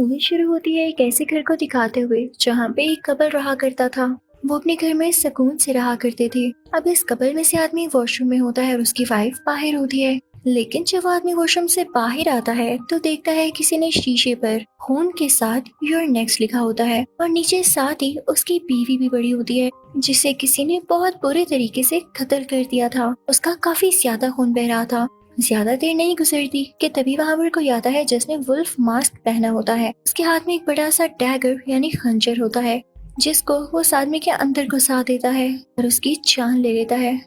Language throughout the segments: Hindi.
मूवी शुरू होती है एक ऐसे घर को दिखाते हुए जहाँ पे एक कपल रहा करता था। वो अपने घर में सुकून से रहा करते थे। अब इस कपल में से आदमी वॉशरूम में होता है और उसकी वाइफ बाहर होती है। लेकिन जब वो आदमी वॉशरूम से बाहर आता है तो देखता है किसी ने शीशे पर खून के साथ योर नेक्स्ट लिखा होता है और नीचे साथ ही उसकी बीवी भी पड़ी होती है, जिसे किसी ने बहुत बुरे तरीके से कत्ल कर दिया था। उसका काफी ज्यादा खून बह रहा था। ज्यादा देर नहीं गुजरती कि तभी वहां पर कोई आता है जिसने वुल्फ मास्क पहना होता है। उसके हाथ में एक बड़ा सा डैगर यानी खंजर होता है, जिसको वो उस आदमी के अंदर घुसा देता है और उसकी जान ले लेता है।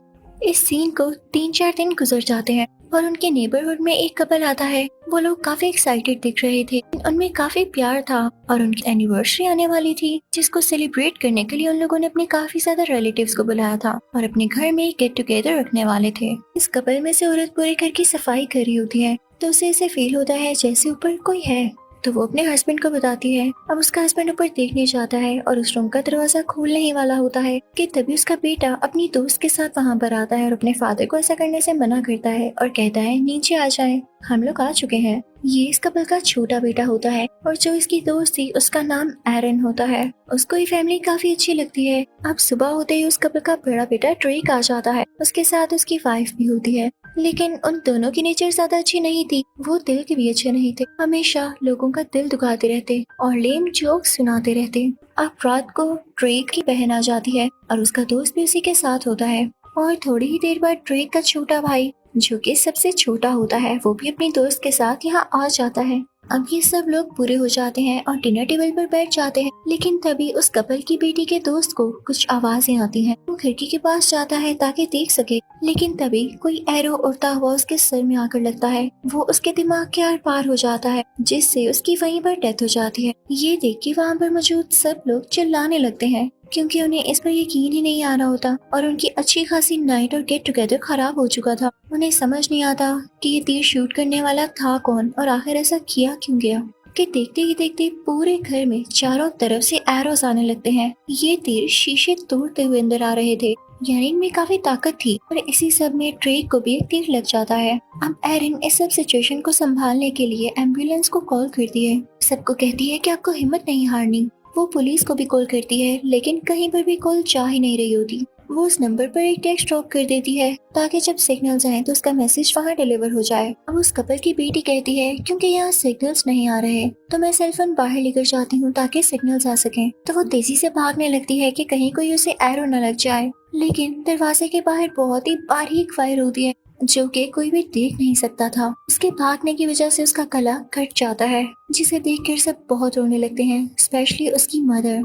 इस सीन को 3-4 दिन गुजर जाते हैं और उनके नेबरहुड में एक कपल आता है। वो लोग काफी एक्साइटेड दिख रहे थे, उनमें काफी प्यार था और उनकी एनिवर्सरी आने वाली थी, जिसको सेलिब्रेट करने के लिए उन लोगों ने अपने काफी ज्यादा रिलेटिव्स को बुलाया था और अपने घर में गेट टुगेदर रखने वाले थे। इस कपल में से औरत पूरे घर की सफाई कर रही होती है तो उसे ऐसे फील होता है जैसे ऊपर कोई है। तो वो अपने हस्बैंड को बताती है। अब उसका हस्बैंड ऊपर देखने जाता है और उस रूम का दरवाजा खोलने ही वाला होता है कि तभी उसका बेटा अपनी दोस्त के साथ वहां पर आता है और अपने फादर को ऐसा करने से मना करता है और कहता है नीचे आ जाए, हम लोग आ चुके हैं। ये इस कपल का छोटा बेटा होता है और जो इसकी दोस्त थी उसका नाम एरन होता है। उसको ये फैमिली काफी अच्छी लगती है। अब सुबह होते ही उस कपल का बड़ा बेटा ड्रेक आ जाता है, उसके साथ उसकी वाइफ भी होती है। लेकिन उन दोनों की नेचर ज्यादा अच्छी नहीं थी, वो दिल के भी अच्छे नहीं थे, हमेशा लोगों का दिल दुखाते रहते और लेम जोक सुनाते रहते। अब रात को ड्रेक की बहन आ जाती है और उसका दोस्त भी उसी के साथ होता है और थोड़ी ही देर बाद ड्रेक का छोटा भाई, जो कि सबसे छोटा होता है, वो भी अपनी दोस्त के साथ यहाँ आ जाता है। अब ये सब लोग पूरे हो जाते हैं और डिनर टेबल पर बैठ जाते हैं। लेकिन तभी उस कपल की बेटी के दोस्त को कुछ आवाजें आती हैं। वो खिड़की के पास जाता है ताकि देख सके, लेकिन तभी कोई एरो उड़ता हुआ उसके सर में आकर लगता है। वो उसके दिमाग के आर पार हो जाता है, जिससे उसकी वहीं पर डेथ हो जाती है। ये देख के वहाँ पर मौजूद सब लोग चिल्लाने लगते हैं, क्योंकि उन्हें इस पर यकीन ही नहीं आ रहा होता और उनकी अच्छी खासी नाइट और गेट टुगेदर खराब हो चुका था। उन्हें समझ नहीं आता कि ये तीर शूट करने वाला था कौन और आखिर ऐसा किया क्यों गया। कि देखते ही देखते पूरे घर में चारों तरफ से एरोस आने लगते हैं। ये तीर शीशे तोड़ते हुए अंदर आ रहे थे, यानी इनमें काफी ताकत थी और इसी सब में ड्रेक को भी एक तीर लग जाता है। अब एरिन इस सब सिचुएशन को संभालने के लिए एम्बुलेंस को कॉल करती है। सबको कहती है कि आपको हिम्मत नहीं हारनी। वो पुलिस को भी कॉल करती है, लेकिन कहीं पर भी कॉल जा ही नहीं रही होती। वो उस नंबर पर एक टेक्स्ट ड्रॉप कर देती है ताकि जब सिग्नल्स आए तो उसका मैसेज वहाँ डिलीवर हो जाए। अब उस कपल की बेटी कहती है क्योंकि यहाँ सिग्नल्स नहीं आ रहे तो मैं सेलफोन बाहर लेकर जाती हूँ ताकि सिग्नल्स आ सकें। तो वो तेजी से भागने लगती है कि कहीं कोई उसे एरो न लग जाए, लेकिन दरवाजे के बाहर बहुत ही बारीक फायर होती है जो कि कोई भी देख नहीं सकता था। उसके भागने की वजह से उसका गला कट जाता है, जिसे देखकर सब बहुत रोने लगते हैं, स्पेशली उसकी मदर।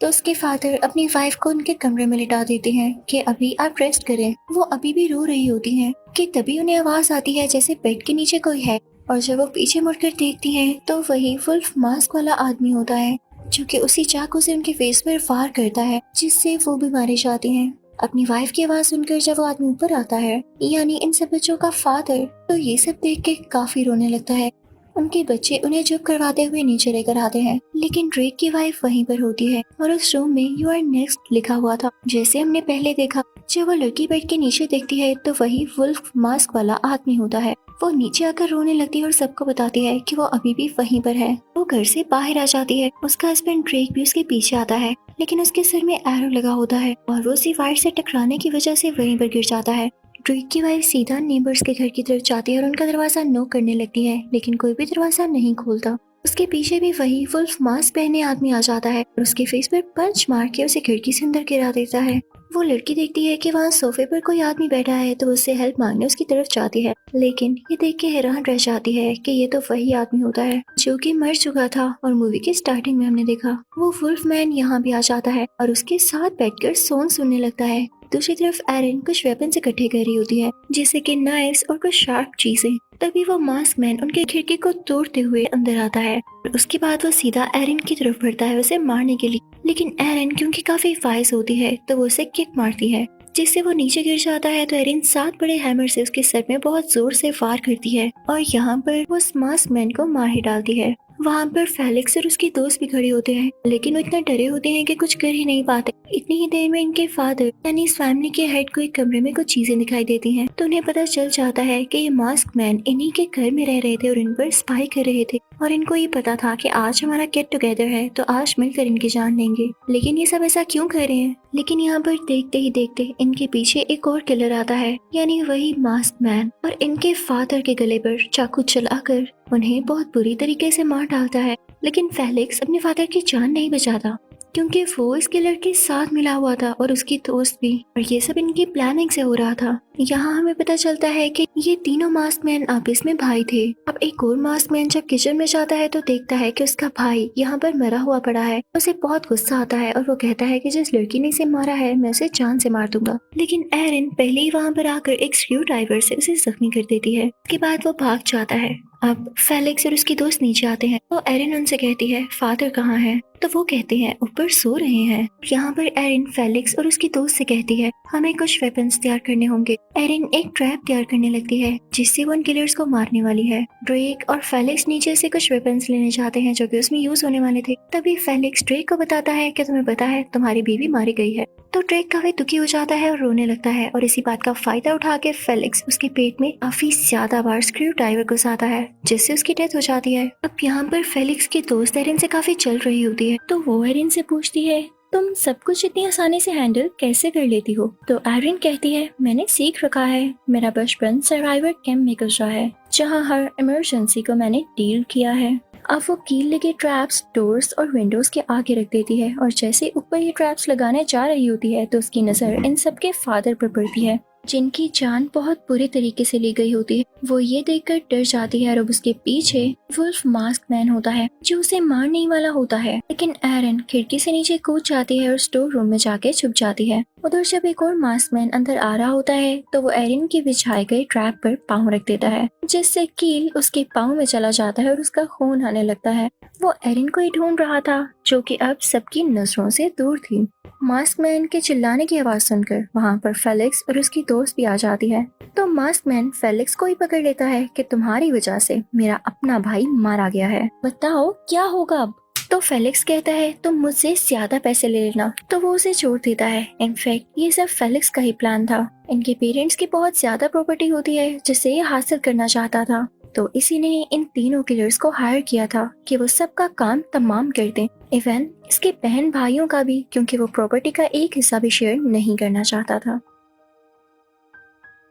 तो उसके फादर अपनी वाइफ को उनके कमरे में लिटा देते हैं कि अभी आप रेस्ट करें। वो अभी भी रो रही होती हैं कि तभी उन्हें आवाज आती है जैसे बेड के नीचे कोई है, और जब वो पीछे मुड़कर देखती हैं तो वही वुल्फ मास्क वाला आदमी होता है, जो कि उसी चाकू से उनके फेस पर वार करता है, जिससे वो भी मारे जाते हैं। अपनी वाइफ की आवाज सुनकर जब वो आदमी ऊपर आता है, यानी इन सब बच्चों का फादर, तो ये सब देख के काफी रोने लगता है। उनके बच्चे उन्हें चुप करवाते हुए नीचे लेकर आते हैं, लेकिन ड्रेक की वाइफ वहीं पर होती है और उस रूम में यू आर नेक्स्ट लिखा हुआ था, जैसे हमने पहले देखा। जब वो लड़की बेड के नीचे देखती है तो वही वुल्फ मास्क वाला आदमी होता है। वो नीचे आकर रोने लगती है और सबको बताती है कि वो अभी भी वहीं पर है। वो घर से बाहर आ जाती है। उसका हस्बैंड ड्रेक भी उसके पीछे आता है, लेकिन उसके सर में एरो लगा होता है और वो उसी वायर से टकराने की वजह से वहीं पर गिर जाता है। ड्रेक की वाइफ सीधा नेबर्स के घर की तरफ जाती है और उनका दरवाजा नॉक करने लगती है, लेकिन कोई भी दरवाजा नहीं खोलता। उसके पीछे भी वही वुल्फ मास्क पहने आदमी आ जाता है और उसके फेस पर पंच मार के उसे खिड़की से अंदर गिरा देता है। वो लड़की देखती है कि वहाँ सोफे पर कोई आदमी बैठा है तो उससे हेल्प मांगने उसकी तरफ जाती है, लेकिन ये देख के हैरान रह जाती है कि ये तो वही आदमी होता है जो कि मर चुका था और मूवी की स्टार्टिंग में हमने देखा। वो वुल्फ मैन यहाँ भी आ जाता है और उसके साथ बैठकर सॉन्ग सुनने लगता है। दूसरी तरफ एरिन कुछ वेपन्स इकट्ठे कर रही होती है, जैसे कि नाइफ्स और कुछ शार्प चीजें। तभी वो मास्क मैन उनके खिड़की को तोड़ते हुए अंदर आता है और उसके बाद वो सीधा एरिन की तरफ बढ़ता है उसे मारने के लिए, लेकिन एरिन क्योंकि काफी वाइज होती है तो वो उसे किक मारती है, जिससे वो नीचे गिर जाता है। तो एरिन 7 बड़े हैमर से उसके सर में बहुत जोर से वार करती है और यहाँ पर वो उस मास्क मैन को मार ही डालती है। वहाँ पर फेलिक्स और उसके दोस्त भी खड़े होते हैं, लेकिन वो इतना डरे होते हैं कि कुछ कर ही नहीं पाते। इतनी ही देर में इनके फादर यानी इस फैमिली के हेड को एक कमरे में कुछ चीजें दिखाई देती हैं, तो उन्हें पता चल जाता है कि ये मास्क मैन इन्हीं के घर में रह रहे थे और इन पर स्पाई कर रहे थे। और इनको ये पता था कि आज हमारा गेट टुगेदर है, तो आज मिलकर इनकी जान लेंगे। लेकिन ये सब ऐसा क्यों कर रहे हैं? लेकिन यहाँ पर देखते ही देखते इनके पीछे एक और किलर आता है, यानी वही मास्क मैन, और इनके फादर के गले पर चाकू चलाकर उन्हें बहुत बुरी तरीके से मार डालता है। लेकिन फेलिक्स अपने फादर की जान नहीं बचाता, क्योंकि वो इस किलर के साथ मिला हुआ था और उसकी दोस्त भी, और ये सब इनकी प्लानिंग से हो रहा था। यहाँ हमें पता चलता है कि ये तीनों मास्क मैन आपस में भाई थे। अब एक और मास्क मैन जब किचन में जाता है तो देखता है कि उसका भाई यहाँ पर मरा हुआ पड़ा है। उसे बहुत गुस्सा आता है और वो कहता है कि जिस लड़की ने इसे मारा है मैं उसे जान से मार दूंगा। लेकिन एरिन पहले ही वहाँ पर आकर एक स्क्रू ड्राइवर से उसे जख्मी कर देती है। उसके बाद वो भाग जाता है। अब फेलिक्स और उसकी दोस्त नीचे आते हैं तो एरिन उनसे कहती है फादर कहाँ है? तो वो कहते हैं ऊपर सो रहे हैं। यहाँ पर एरिन फेलिक्स और उसकी दोस्त से कहती है हमें कुछ वेपन्स तैयार करने होंगे। एरिन एक ट्रैप तैयार करने लगती है जिससे वो उन किलर्स को मारने वाली है। ड्रेक और फेलिक्स नीचे से कुछ वेपन्स लेने जाते हैं जो कि उसमें यूज होने वाले थे। तभी फेलिक्स ड्रेक को बताता है कि तुम्हें पता है तुम्हारी बीवी मारी गई है। तो ड्रेक काफी दुखी हो जाता है और रोने लगता है, और इसी बात का फायदा उठा के फेलिक्स उसके पेट में काफी ज्यादा बार स्क्रू ड्राइवर घुसाता है, जिससे उसकी डेथ हो जाती है। अब यहाँ पर फेलिक्स की दोस्त एरिन से काफी चल रही होती है, तो वो एरिन से पूछती है तुम सब कुछ इतनी आसानी से हैंडल कैसे कर लेती हो? तो एरिन कहती है मैंने सीख रखा है, मेरा बचपन सर्वाइवर कैंप में गुजरा है जहाँ हर इमरजेंसी को मैंने डील किया है। अब वो कील लगे ट्रैप्स डोर्स और विंडोज के आगे रख देती है, और जैसे ऊपर ये ट्रैप्स लगाने जा रही होती है तो उसकी नजर इन सब के फादर पर पड़ती है, जिनकी जान बहुत बुरी तरीके से ली गई होती है। वो ये देखकर डर जाती है और अब उसके पीछे वुल्फ मास्क मैन होता है जो उसे मारने ही वाला होता है। लेकिन एरिन खिड़की से नीचे कूद जाती है और स्टोर रूम में जाके छुप जाती है। उधर जब एक और मास्क मैन अंदर आ रहा होता है तो वो एरिन के बिछाए गए ट्रैप पर पाँव रख देता है, जिससे कील उसके पाँव में चला जाता है और उसका खून आने लगता है। वो एरिन को ही ढूंढ रहा था जो कि अब सबकी नजरों से दूर थी। मास्क मैन के चिल्लाने की आवाज सुनकर वहाँ पर फेलिक्स और उसकी दोस्त भी आ जाती है। तो मास्क मैन फेलिक्स को ही पकड़ लेता है कि तुम्हारी वजह से मेरा अपना भाई मारा गया है, बताओ क्या होगा अब? तो फेलिक्स कहता है तुम मुझसे ज्यादा पैसे ले लेना, तो वो उसे छोड़ देता है। इनफैक्ट ये सब फेलिक्स का ही प्लान था। इनके पेरेंट्स की बहुत ज्यादा प्रॉपर्टी होती है जिसे ये हासिल करना चाहता था, तो इसी ने इन तीनों किलर्स को हायर किया था कि वो सबका काम तमाम कर दें, इवन इसके बहन भाइयों का भी, क्योंकि वो प्रॉपर्टी का एक हिस्सा भी शेयर नहीं करना चाहता था।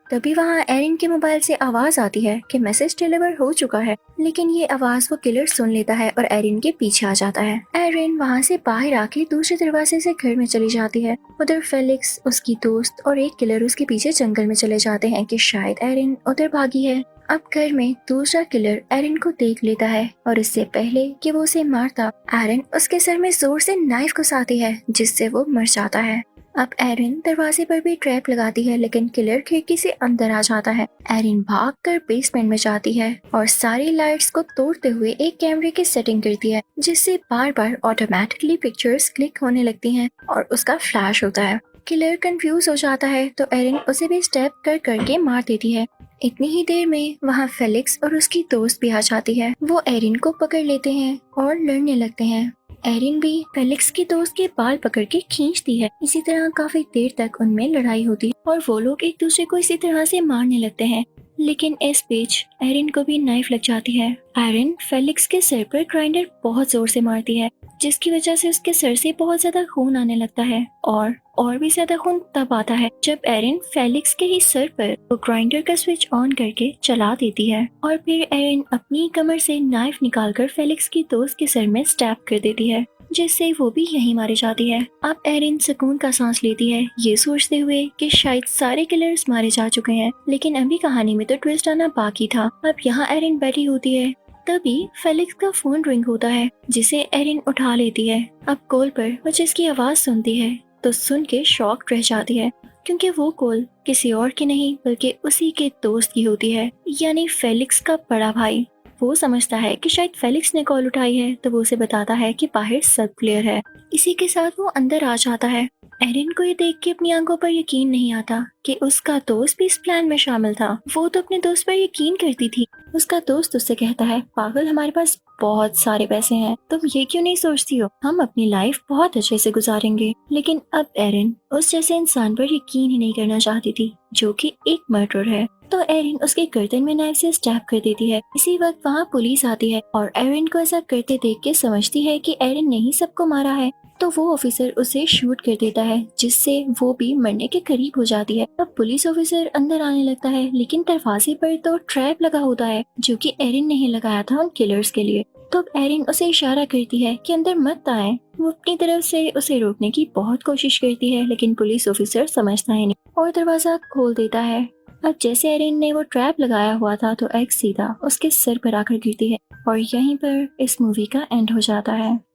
तभी वहाँ एरिन के मोबाइल से आवाज आती है कि मैसेज डिलीवर हो चुका है, लेकिन ये आवाज वो किलर सुन लेता है और एरिन के पीछे आ जाता है। एरिन वहाँ से बाहर आके दूसरे दरवाजे से घर में चली जाती है। उधर फेलिक्स, उसकी दोस्त और एक किलर उसके पीछे जंगल में चले जाते हैं कि शायद एरिन उधर भागी है। अब घर में दूसरा किलर एरिन को देख लेता है और इससे पहले कि वो उसे मारता, एरिन उसके सर में जोर से नाइफ घुसाती है जिससे वो मर जाता है। अब एरिन दरवाजे पर भी ट्रैप लगाती है, लेकिन किलर खिड़की से अंदर आ जाता है। एरिन भागकर बेसमेंट में जाती है और सारी लाइट्स को तोड़ते हुए एक कैमरे की सेटिंग करती है, जिससे बार बार ऑटोमेटिकली पिक्चर्स क्लिक होने लगती हैं और उसका फ्लैश होता है। किलर कंफ्यूज हो जाता है तो एरिन उसे भी स्टेप कर करके मार देती है। इतनी ही देर में वहाँ फेलिक्स और उसकी दोस्त भी आ जाती है। वो एरिन को पकड़ लेते हैं और लड़ने लगते हैं। एरिन भी फेलिक्स की दोस्त के बाल पकड़ के खींचती है। इसी तरह काफी देर तक उनमें लड़ाई होती है और वो लोग एक दूसरे को इसी तरह से मारने लगते हैं। लेकिन इस बीच एरिन को भी नाइफ लग जाती है। एरिन फेलिक्स के सर पर ग्राइंडर बहुत जोर से मारती है, जिसकी वजह से उसके सर से बहुत ज्यादा खून आने लगता है, और भी ज्यादा खून तब आता है जब एरिन फेलिक्स के ही सर पर वो ग्राइंडर का स्विच ऑन करके चला देती है, और फिर एरिन अपनी कमर से नाइफ निकालकर फेलिक्स की दोस्त के सर में स्टैब कर देती है, जिससे वो भी यहीं मारी जाती है। अब एरिन सुकून का सांस लेती है, ये सोचते हुए कि शायद सारे किलर्स मारे जा चुके हैं। लेकिन अभी कहानी में तो ट्विस्ट आना बाकी था। अब यहाँ एरिन बैठी होती है, तभी फेलिक्स का फोन रिंग होता है, जिसे एरिन उठा लेती है। अब कॉल पर वो जिसकी आवाज सुनती है तो सुन के शॉक रह जाती है, क्योंकि वो कॉल किसी और की नहीं बल्कि उसी के दोस्त की होती है, यानी फेलिक्स का बड़ा भाई। वो समझता है कि शायद फेलिक्स ने कॉल उठाई है, तो वो उसे बताता है कि बाहर सब क्लियर है। इसी के साथ वो अंदर आ जाता है। एरिन को ये देख के अपनी आंखों पर यकीन नहीं आता कि उसका दोस्त भी इस प्लान में शामिल था। वो तो अपने दोस्त पर यकीन करती थी। उसका दोस्त उससे कहता है, पागल, हमारे पास बहुत सारे पैसे हैं, तुम ये क्यों नहीं सोचती हो, हम अपनी लाइफ बहुत अच्छे से गुजारेंगे। लेकिन अब एरिन उस जैसे इंसान पर यकीन ही नहीं करना चाहती थी, जो कि एक मर्डर है। तो एरिन उसके गर्दन में नाइफ से स्टैब कर देती है। इसी वक्त वहाँ पुलिस आती है और एरिन को ऐसा करते देख के समझती है कि एरिन ने ही सबको मारा है। तो वो ऑफिसर उसे शूट कर देता है, जिससे वो भी मरने के करीब हो जाती है। अब पुलिस ऑफिसर अंदर आने लगता है, लेकिन दरवाजे पर तो ट्रैप लगा होता है, जो कि एरिन ने ही लगाया था उन किलर्स के लिए। तो अब एरिन उसे इशारा करती है कि अंदर मत आए। वो अपनी तरफ से उसे रोकने की बहुत कोशिश करती है, लेकिन पुलिस ऑफिसर समझता है नहीं और दरवाजा खोल देता है। अब जैसे एरिन ने वो ट्रैप लगाया हुआ था, तो एक्स सीधा उसके सर पर आकर गिरती है और यहीं पर इस मूवी का एंड हो जाता है।